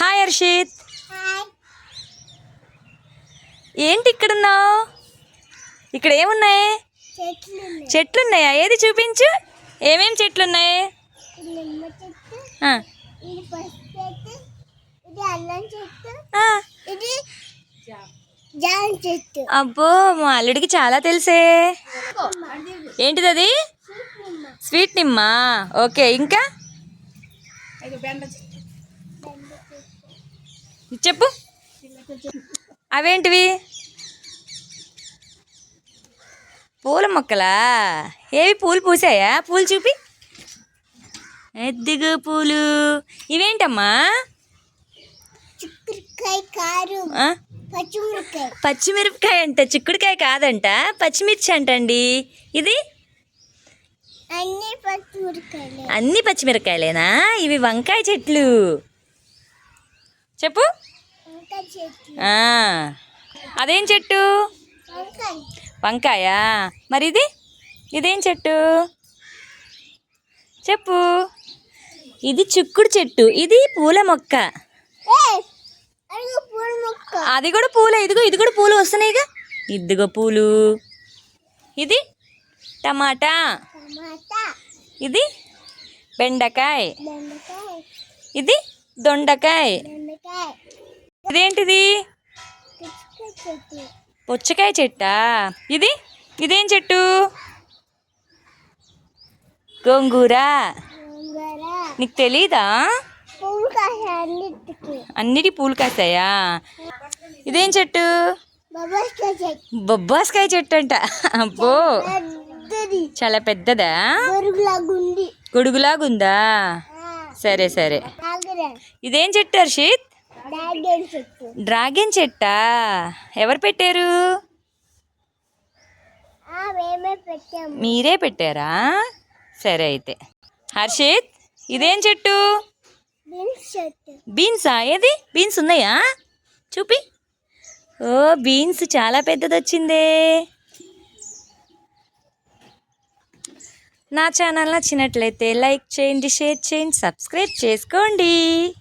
Hi Harshit, hi. ఏంటి ఇక్కడున్నావు? ఇక్కడ ఏమున్నాయి? చెట్లు ఉన్నాయా? ఏది చూపించు. ఏమేం చెట్లు ఉన్నాయి? నిమ్మ చెట్టు, ఆ, ఇది పసుపు చెట్టు, ఇది అల్లం చెట్టు, ఆ. ఇది జామ చెట్టు. అబ్బో, మా అల్లుడికి చాలా తెలుసే. ఏంటిది అది? స్వీట్ నిమ్మా. ఓకే, ఇంకా చెప్పు. అవేంటివి? పూల మొక్కలా? ఏవి పూలు పూసాయా? పూలు చూపి. ఎద్దుగు పూలు. ఇవేంటమ్మా? చిక్కుడుకాయ, కారం, ఆ? పచ్చిమిరకాయ. పచ్చిమిరపకాయ అంట, చిక్కుడుకాయ కాదంట, పచ్చిమిర్చి అంటండి. ఇది అన్ని పచ్చిమిరకాయలే. అన్ని పచ్చిమిరకాయలేనా? ఇవి వంకాయ చెట్లు. చెప్పు. వంకాయ చెట్టు. ఆ, అదేం చెట్టు? వంకాయ. వంకాయా? మరి ఇది? ఇదేం చెట్టు? చెప్పు. ఇది చిక్కుడు చెట్టు. ఇది పూల మొక్క. అదిగో పూల మొక్క. అది కూడా పూలే. ఇదిగో ఇది కూడా పూలు వస్తున్నాయిగా. ఇదిగో పూలు. ఇది టమాటా. టమాటా. ఇది బెండకాయ. బెండకాయ. ఇది దొండకాయ. బెండకాయ. ఇదేంటిది? పుచ్చకాయ చెట్టు. పుచ్చకాయ చెట్టా? ఇదేం చెట్టు? గోంగూర. గోంగూర. నీకు తెలీదా? పువ్వు కాయ అన్నిటికి. అన్నిటి పూలు కాస్తాయా? ఇదేం చెట్టు? బొబ్బాస్కాయ చెట్టు. బొబ్బాస్కాయ చెట్టు అంట. అబ్బో, పెద్దది. చాలా పెద్దదా? గొడుగులాగుంది. గొడుగులాగుందా? సరే సరే. డ్రాగన్. ఇదేం చెట్టు హర్షిత్? డ్రాగన్ చెట్టు. డ్రాగన్ చెట్టా? ఎవరు పెట్టారు? మేమే పెట్టాము. మీరే పెట్టారా? సరే అయితే. హర్షిత్, ఇదేం చెట్టు? బీన్స్ చెట్టు. బీన్సా? ఏది? బీన్స్ ఉన్నాయా? చూపి. ఓ, బీన్స్ చాలా పెద్దది వచ్చిందే. నా ఛానల్ నచ్చినట్లయితే లైక్ చేయండి, షేర్ చేయండి, సబ్స్క్రైబ్ చేసుకోండి.